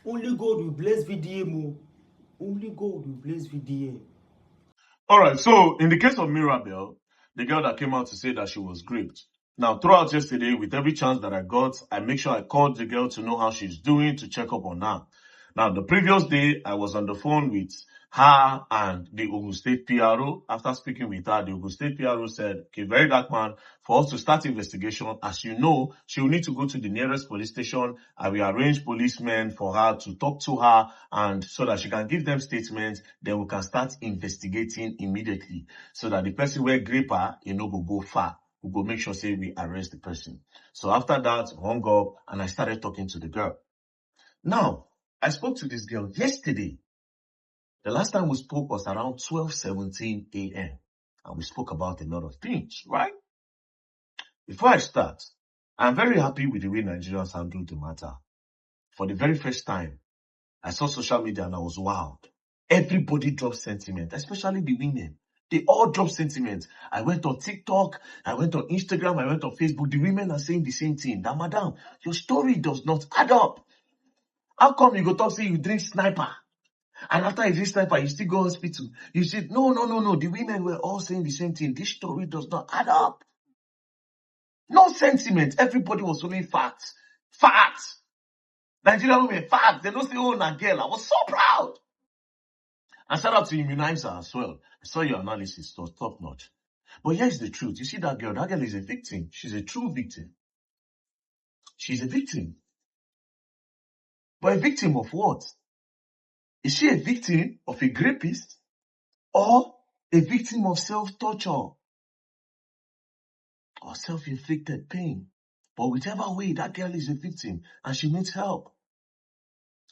Only God will bless VDM. Only God will bless VDM. All right, so in the case of Mirabel, the girl that came out to say that she was raped. Now, throughout yesterday, with every chance that I got, I make sure I called the girl to know how she's doing, to check up on her. Now, the previous day, I was on the phone with her and the Ogun State PRO. After speaking with her, the Ogun State PRO said, okay, very dark man, for us to start investigation, as you know, she will need to go to the nearest police station. I will arrange policemen for her to talk to her and so that she can give them statements. Then we can start investigating immediately so that the person will grape her, will go far. We go make sure say we arrest the person. So after that, hung up and I started talking to the girl. Now, I spoke to this girl yesterday. The last time we spoke was around 12:17 a.m. and we spoke about a lot of things, right? Before I start, I'm very happy with the way Nigerians handled the matter. For the very first time, I saw social media and I was wowed. Everybody dropped sentiment, especially the women. They all dropped sentiment. I went on TikTok, I went on Instagram, I went on Facebook. The women are saying the same thing. That, madam, your story does not add up. How come you go talk say you drink sniper? And after you drink sniper, you still go hospital. You said, no. The women were all saying the same thing. This story does not add up. No sentiment. Everybody was only facts. Facts. Nigerian women, facts. They don't say, oh, na girl. I was so proud. And shout out to Immunizer as well. I saw your analysis. It was top notch. But here's the truth. You see that girl is a victim. She's a true victim. She's a victim. But a victim of what? Is she a victim of a rapist or a victim of self-torture or self-inflicted pain? But whichever way, that girl is a victim and she needs help.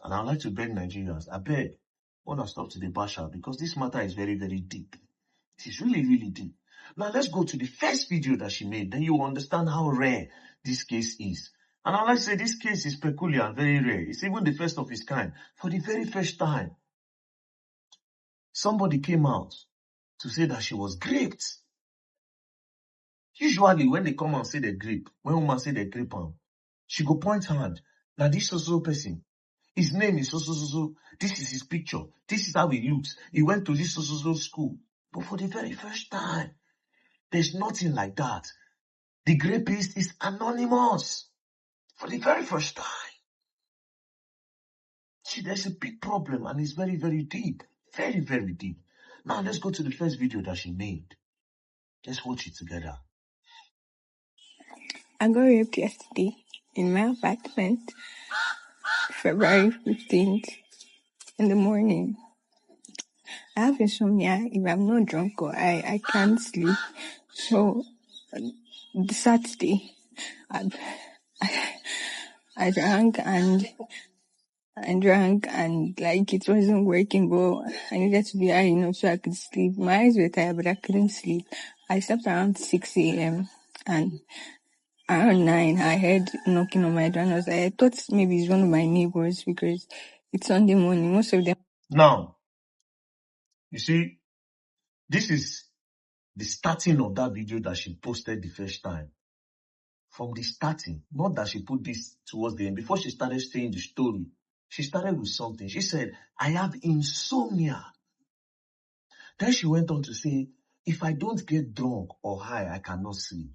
And I'd like to beg Nigerians, I beg, want to stop to the basher because this matter is very, very deep. It is really, really deep. Now let's go to the first video that she made. Then you will understand how rare this case is. And I'd like to say this case is peculiar and very rare. It's even the first of its kind. For the very first time, somebody came out to say that she was raped. Usually when they come and say they grape, when woman say they grape am, she go point hand. Now this so person, his name is so. This is his picture. This is how he looks. He went to this so school. But for the very first time, there's nothing like that. The rapist is anonymous. For the very first time. See, there's a big problem and it's very, very deep. Very, very deep. Now let's go to the first video that she made. Let's watch it together. I got raped yesterday in my apartment, February 15th in the morning. I have insomnia. If I'm not drunk or I can't sleep. So, the Saturday, I drank and like it wasn't working, but I needed to be high enough so I could sleep. My eyes were tired, but I couldn't sleep. I slept around 6 a.m. and around 9, I heard knocking on my door and I thought maybe it's one of my neighbors because it's Sunday morning. Most of them. Now, you see, this is the starting of that video that she posted the first time. From the starting, not that she put this towards the end. Before she started saying the story, she started with something. She said, I have insomnia. Then she went on to say, if I don't get drunk or high, I cannot sleep.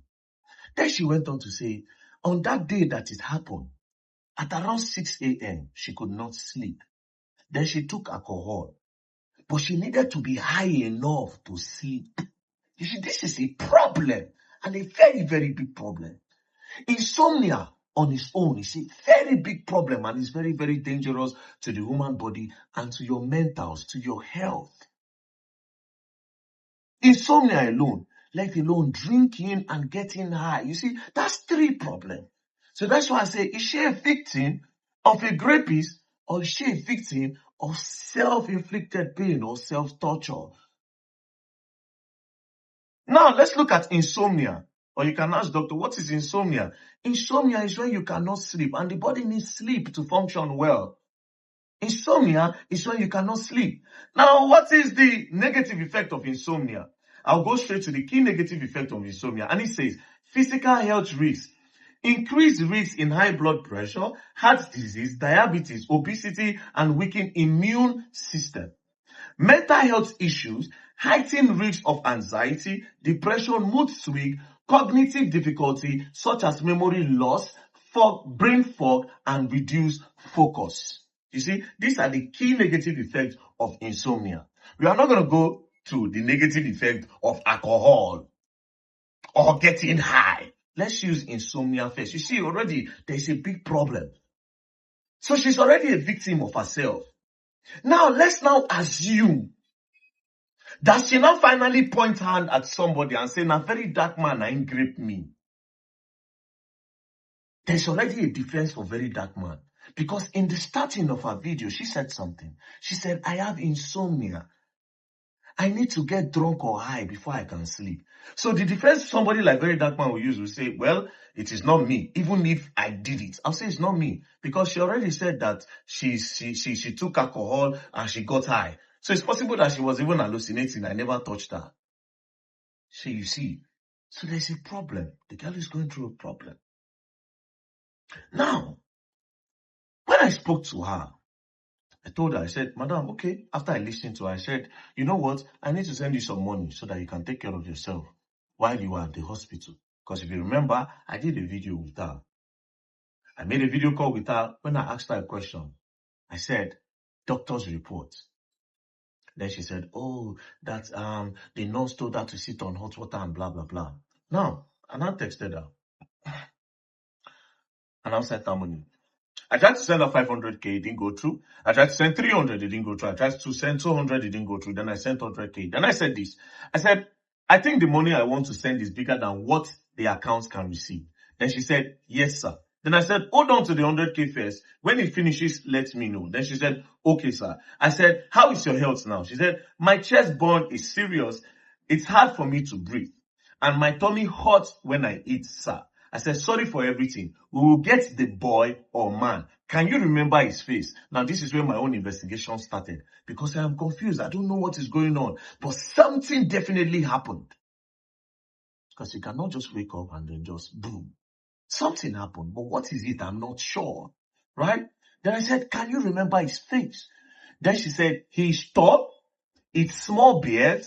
Then she went on to say, on that day that it happened, at around 6 a.m., she could not sleep. Then she took alcohol. But she needed to be high enough to sleep. You see, this is a problem and a very, very big problem. Insomnia on its own is a very big problem and is very, very dangerous to the human body and to your mentals, to your health. Insomnia alone, let alone drinking and getting high. You see, that's 3 problems. So that's why I say, is she a victim of a rapist or is she a victim of self-inflicted pain or self-torture? Now, let's look at insomnia. Or you can ask, doctor, what is insomnia? Insomnia is when you cannot sleep and the body needs sleep to function well. Insomnia is when you cannot sleep. Now, what is the negative effect of insomnia? I'll go straight to the key negative effect of insomnia. And it says, physical health risks. increased risk in high blood pressure, heart disease, diabetes, obesity, and weakened immune system. Mental health issues, heightened risk of anxiety, depression, mood swing, cognitive difficulty such as memory loss, brain fog, and reduced focus. You see, these are the key negative effects of insomnia. We are not going to go to the negative effect of alcohol or getting high. Let's use insomnia first. You see, already there's a big problem. So she's already a victim of herself. Now, let's now assume that she now finally point hand at somebody and say, "Na very dark man ain't grape me." There's already a defense for very dark man. Because in the starting of her video, she said something. She said, "I have insomnia. I need to get drunk or high before I can sleep." So the defense somebody like very dark man will use will say, "Well, it is not me. Even if I did it," I'll say it's not me. Because she already said that she took alcohol and she got high. So it's possible that she was even hallucinating. I never touched her. So you see, so there's a problem. The girl is going through a problem. Now, when I spoke to her, I told her, I said, "Madam, okay." After I listened to her, I said, "You know what? I need to send you some money so that you can take care of yourself while you are at the hospital." Because if you remember, I did a video with her. I made a video call with her when I asked her a question. I said, "Doctor's report." Then she said, "Oh, that the nurse told her to sit on hot water and blah, blah, blah." Now, and I texted her. And I sent her money. I tried to send her 500K, it didn't go through. I tried to send 300, it didn't go through. I tried to send 200, it didn't go through. Then I sent 100K. Then I said this. I said, "I think the money I want to send is bigger than what the accounts can receive." Then she said, "Yes, sir." Then I said, "Hold on to the 100K first. When it finishes, let me know." Then she said, "Okay, sir." I said, "How is your health now?" She said, "My chest burn is serious. It's hard for me to breathe. And my tummy hurts when I eat, sir." I said, "Sorry for everything. We will get the boy or man. Can you remember his face?" Now, this is where my own investigation started. Because I am confused. I don't know what is going on. But something definitely happened. Because you cannot just wake up and then just boom. Something happened. But what is it? I'm not sure. Right? Then I said, "Can you remember his face?" Then she said, "He's tall. It's small beard,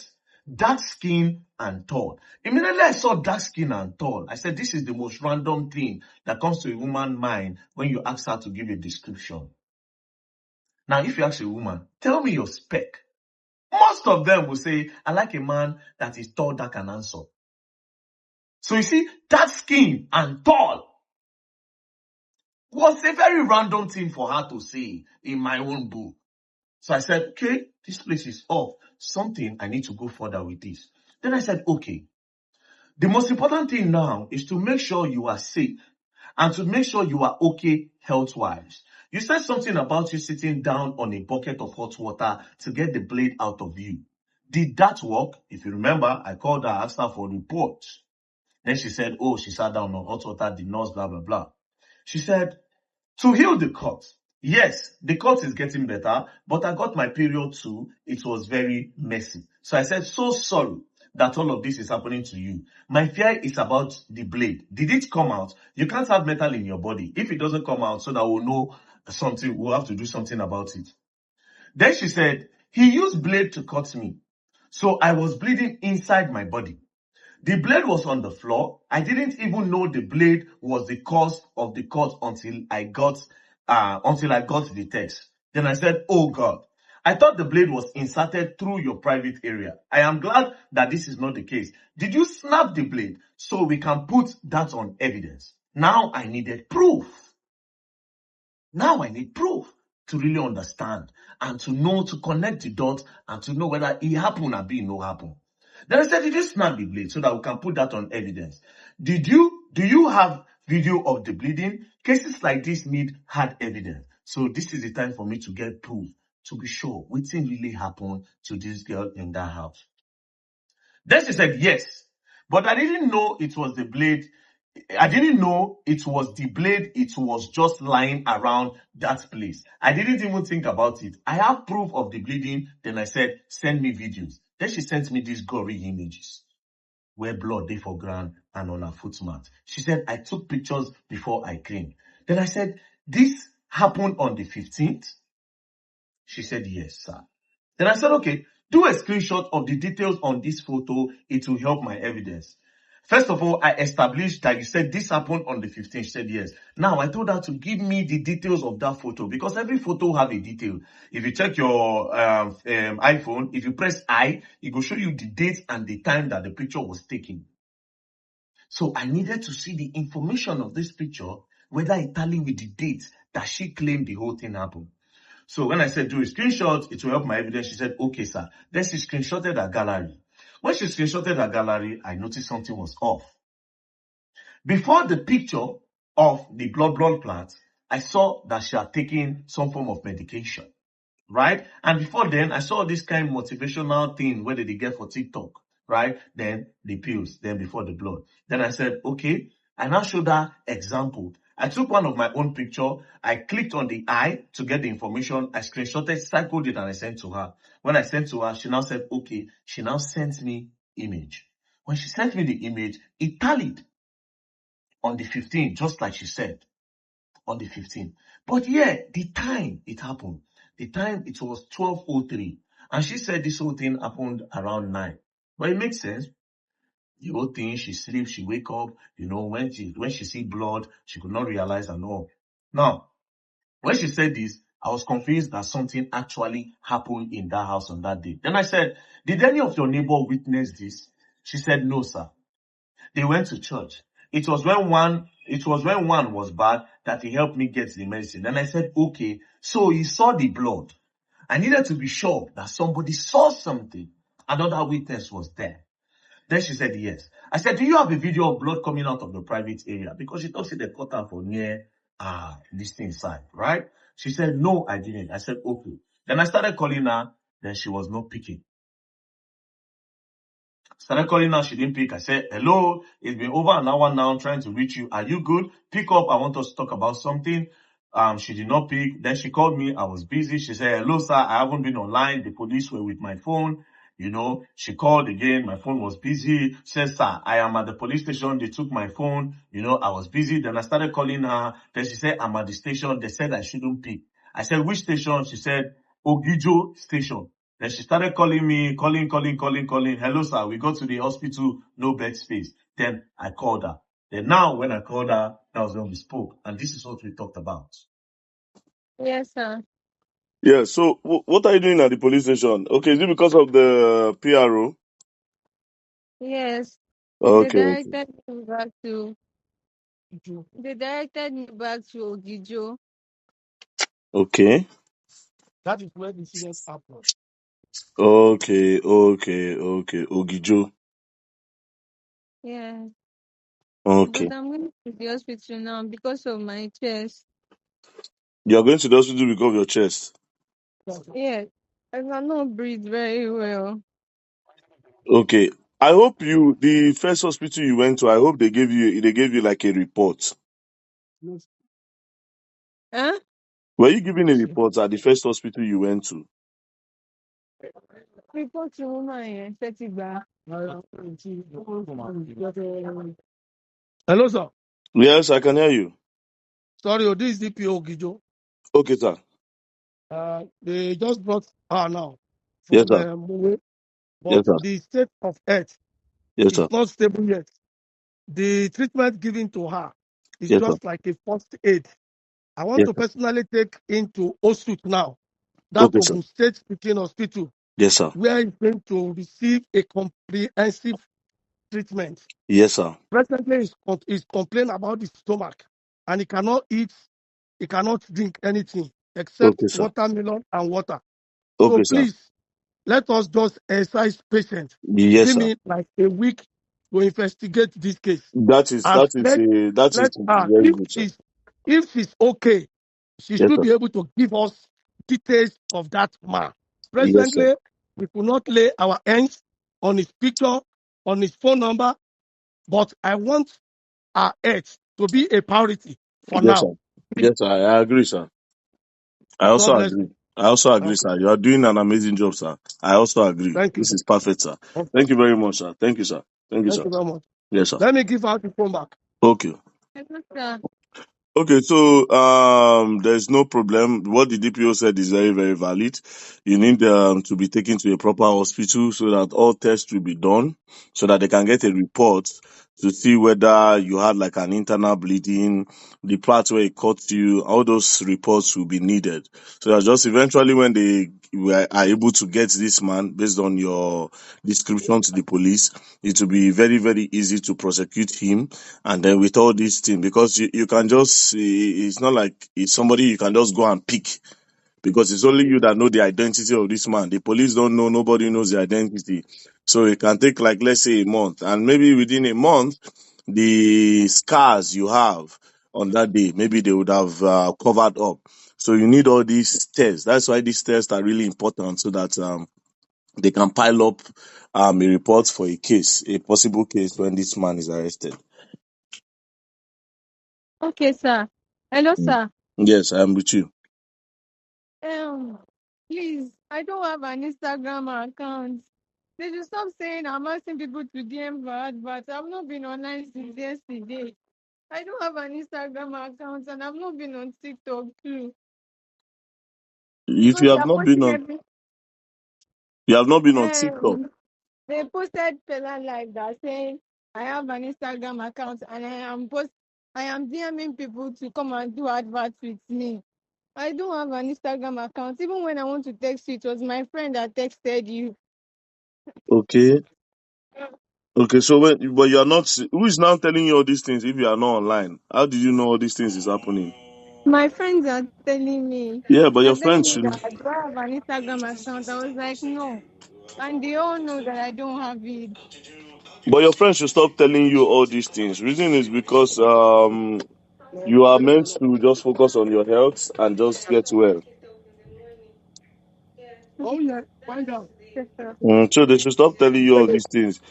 dark skin, and tall." Immediately I saw dark skin and tall. I said, this is the most random thing that comes to a woman's mind when you ask her to give a description. Now, if you ask a woman, "Tell me your spec," most of them will say, "I like a man that is tall, dark, and handsome." So you see, dark skin and tall was a very random thing for her to say in my own book. So I said, okay, this place is off. Something, I need to go further with this. Then I said, okay, the most important thing now is to make sure you are safe and to make sure you are okay health-wise. You said something about you sitting down on a bucket of hot water to get the blade out of you. Did that work? If you remember, I called her, asked her for a report. Then she said, oh, she sat down on hot water, the nurse, blah, blah, blah. She said, to heal the cut. Yes, the cut is getting better, but I got my period too. It was very messy. So I said, so sorry that all of this is happening to you. My fear is about the blade. Did it come out? You can't have metal in your body. If it doesn't come out, so that we'll know something, we'll have to do something about it. Then she said, he used blade to cut me. So I was bleeding inside my body. The blade was on the floor. I didn't even know the blade was the cause of the cut until I got the text. Then I said, oh God, I thought the blade was inserted through your private area. I am glad that this is not the case. Did you snap the blade so we can put that on evidence? Now I needed proof. Now I need proof to really understand and to know, to connect the dots and to know whether it happened or it no happen. Then I said, did you snap the blade so that we can put that on evidence? Do you have video of the bleeding? Cases like this need hard evidence. So this is the time for me to get proof to be sure what thing really happened to this girl in that house. Then she said, yes, but I didn't know it was the blade. I didn't know it was the blade. It was just lying around that place. I didn't even think about it. I have proof of the bleeding. Then I said, send me videos. Then she sent me these gory images. where blood dey for ground and on her foot mat. She said, I took pictures before I cleaned. Then I said, this happened on the 15th? She said, yes, sir. Then I said, okay, do a screenshot of the details on this photo. It will help my evidence. First of all, I established that you said this happened on the 15th. She said yes. Now, I told her to give me the details of that photo because every photo have a detail. If you check your iPhone, if you press I, it will show you the date and the time that the picture was taken. So I needed to see the information of this picture, whether it tallied with the date that she claimed the whole thing happened. So when I said do a screenshot, it will help my evidence. She said, okay, sir. Then she screenshotted her gallery. When she screenshotted her gallery, I noticed something was off. Before the picture of the blood clot, I saw that she had taken some form of medication, right? And before then, I saw this kind of motivational thing where they get for TikTok, right? Then the pills, then before the blood. Then I said, okay. I now showed her example. I took one of my own picture. I clicked on the eye to get the information. I screenshotted, cycled it, and I sent to her. When I sent to her, she now said, okay. She now sent me image. When she sent me the image, it tallied on the 15th, just like she said, on the 15th. But yeah, the time it happened, the time it was 12:03. And she said this whole thing happened around 9. But it makes sense. The whole thing, she sleeps, she wake up, when she see blood, she could not realize and all. Now, when she said this, I was convinced that something actually happened in that house on that day. Then I said, did any of your neighbor witness this? She said, no, sir. They went to church. It was when one was bad that he helped me get the medicine. And I said, okay, so he saw the blood. I needed to be sure that somebody saw something. Another witness was there. Then she said, yes. I said, do you have a video of blood coming out of the private area? Because she thought they cut her for near this thing side, right? She said, no, I didn't. I said, okay. Then I started calling her. Then she was not picking. Started calling her, she didn't pick. I said, hello, it's been over an hour now, I'm trying to reach you. Are you good? Pick up, I want us to talk about something. She did not pick. Then she called me, I was busy. She said, hello, sir, I haven't been online. The police were with my phone. She called again, my phone was busy. She said, sir, I am at the police station. They took my phone. I was busy. Then I started calling her. Then she said, I'm at the station. They said I shouldn't pick. I said, which station? She said, Ogijo station. Then she started calling me, calling. Hello, sir, we got to the hospital, no bed space. Then I called her. Then now when I called her, that was when we spoke. And this is what we talked about. Yes, sir. Yeah, so what are you doing at the police station? Okay, is it because of the PRO? Yes. Okay. They directed me back to Ogijo. Okay. That is where the incident happened. Okay. Ogijo. Yeah. Okay. But I'm going to the hospital now because of my chest. You are going to the hospital because of your chest. Yes. I cannot breathe very well. Okay. I hope the first hospital you went to, I hope they gave you like a report. Huh? Were you given a report at the first hospital you went to? Report to woman, Hello, sir. Yes, I can hear you. Sorry, this is DPO Gijo. Okay, sir. They just brought her now Yes, from sir. Mowe, Yes, but sir. the state of health Yes, is sir. not stable yet. The treatment given to her is Yes, sir. just like a first aid. I want Yes, to sir. personally take into Osut now, that Okay, sir. Ogun State Teaching Hospital, Yes, sir. where he's going to receive a comprehensive treatment. Yes, sir. Presently, he's complaining about his stomach, and he cannot eat, he cannot drink anything except Okay, sir. watermelon and water. So Okay, sir. please, let us just exercise patience. Yes, Give sir. me like a week to investigate this case. That is And let her, very good, sir. if she's okay, she Yes, should sir. be able to give us details of that man. Yes, sir. Presently, we could not lay our hands on his picture, on his phone number, but I want our health to be a priority for Yes, now. sir. Please, Yes, sir. I agree, sir. I God also bless agree. you. I also agree, Okay. sir. You are doing an amazing job, sir. I also agree. Thank This you. is perfect, sir. Okay. Thank you very much, sir. Thank you, sir. Thank you, Thank sir. you very much. Yes, sir. Let me give out the phone back. Okay. Hello, sir. Okay, so there's no problem. What the DPO said is very, very valid. You need to be taken to a proper hospital so that all tests will be done, so that they can get a report to see whether you had like an internal bleeding, the part where it cut you. All those reports will be needed. So that just eventually when they are able to get this man based on your description to the police, it will be very, very easy to prosecute him. And then with all these things, because you can just, it's not like it's somebody you can just go and pick, because it's only you that know the identity of this man. The police don't know, nobody knows the identity. So it can take like, let's say a month. And maybe within a month, the scars you have on that day, maybe they would have covered up. So you need all these tests. That's why these tests are really important, so that they can pile up a report for a case, a possible case when this man is arrested. Okay, sir. Hello, Mm. sir. Yes, I am with you. Um, please, I don't have an Instagram account. They should stop saying I'm asking people to DM for adverts. I've not been online since yesterday. I don't have an Instagram account and I've not been on TikTok too. If Because you they have are not been posting on, every you have not been on TikTok. they posted Fela like that saying I have an Instagram account and I am DMing people to come and do adverts with me. I don't have an Instagram account. Even when I want to text you, it was my friend that texted you. Okay. Okay. So but you are not. Who is now telling you all these things if you are not online? How did you know all these things is happening? My friends are telling me. Yeah, but They're your telling friends me should. that I do I have an Instagram account. I was like, no. And they all know that I don't have it. But your friends should stop telling you all these things. Reason is because you are meant to just focus on your health and just get well. Oh, yeah. Find out. Yes, sir. So they should stop telling you all these things.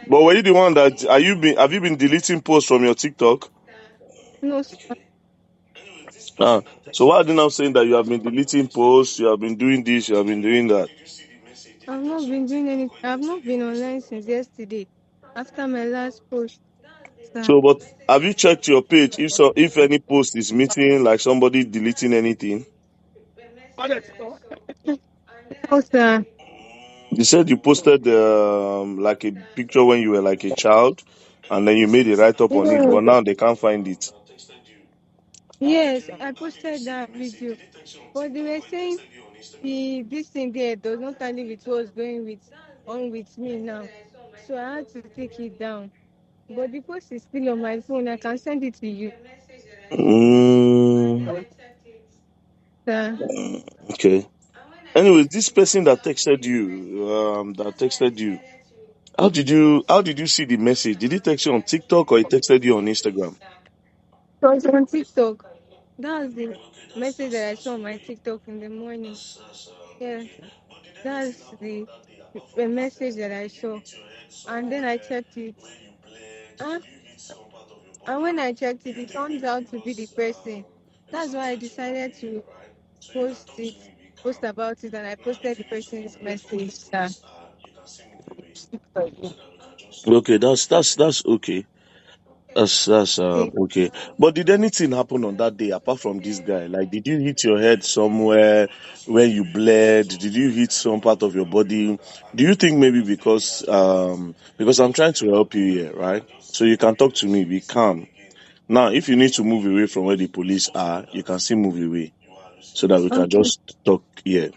But were you the one that have you been deleting posts from your TikTok? No, sir. Ah, so why are they now saying that you have been deleting posts, you have been doing this, you have been doing that? I've not been doing anything. I've not been online since yesterday. After my last post, sir. So, but have you checked your page if any post is missing, like somebody deleting anything? No, sir. You said you posted like a picture when you were like a child, and then you made a write up on it, Yes, but now they can't find it. yes, I posted that video. But they were saying this thing there does not tally with what's going on with me now. So I had to take it down. But the post is still on my phone. I can send it to you. Mm, Sir. okay. Anyways, this person that texted you, how did you see the message? Did he text you on TikTok or he texted you on Instagram? So it's on TikTok. That's the message that I saw on my TikTok in the morning. Yeah, that's the message that I saw. And then I checked it. Ah, and when I checked it, it turns out to be the person. That's why I decided to post about it, and I posted the person's message. Sir. Okay, that's okay. That's Okay. okay. But did anything happen on that day apart from this guy? Like, did you hit your head somewhere when you bled? Did you hit some part of your body? Do you think maybe because I'm trying to help you here, right? So you can talk to me, be calm. Now, if you need to move away from where the police are, you can still move away so that we can Okay. just talk here.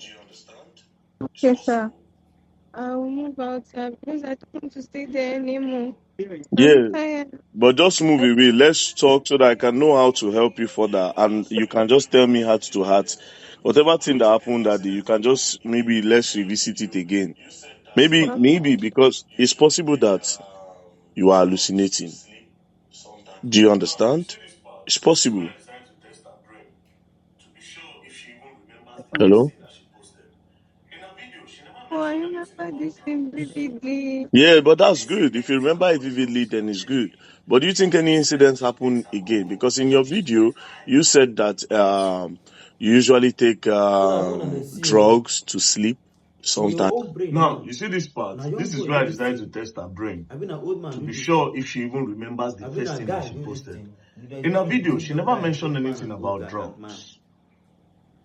Okay, sir. I'll move out because I don't want to stay there anymore. I'm Yeah, tired. but just move I away. Let's talk so that I can know how to help you further. And you can just tell me heart to heart. Whatever thing that happened that day, you can just maybe let's revisit it again. Maybe because it's possible that you are hallucinating. Do you understand? It's possible. Hello? Oh, I remember this thing vividly. Yeah, but that's good. If you remember it vividly, then it's good. But do you think any incidents happen again? Because in your video, you said that you usually take So I want to see. drugs to sleep. sometimes. own brain Now, you see this part? Now, young This is boy where I do this decided to thing. test her brain I been an old man to do be this sure thing. if she even remembers the I been first a thing guy that she do this posted. thing. In her video, she never mentioned anything about drugs.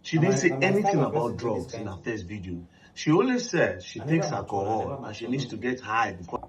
She didn't say anything about drugs in her first video. She only said she takes alcohol and she needs to get high before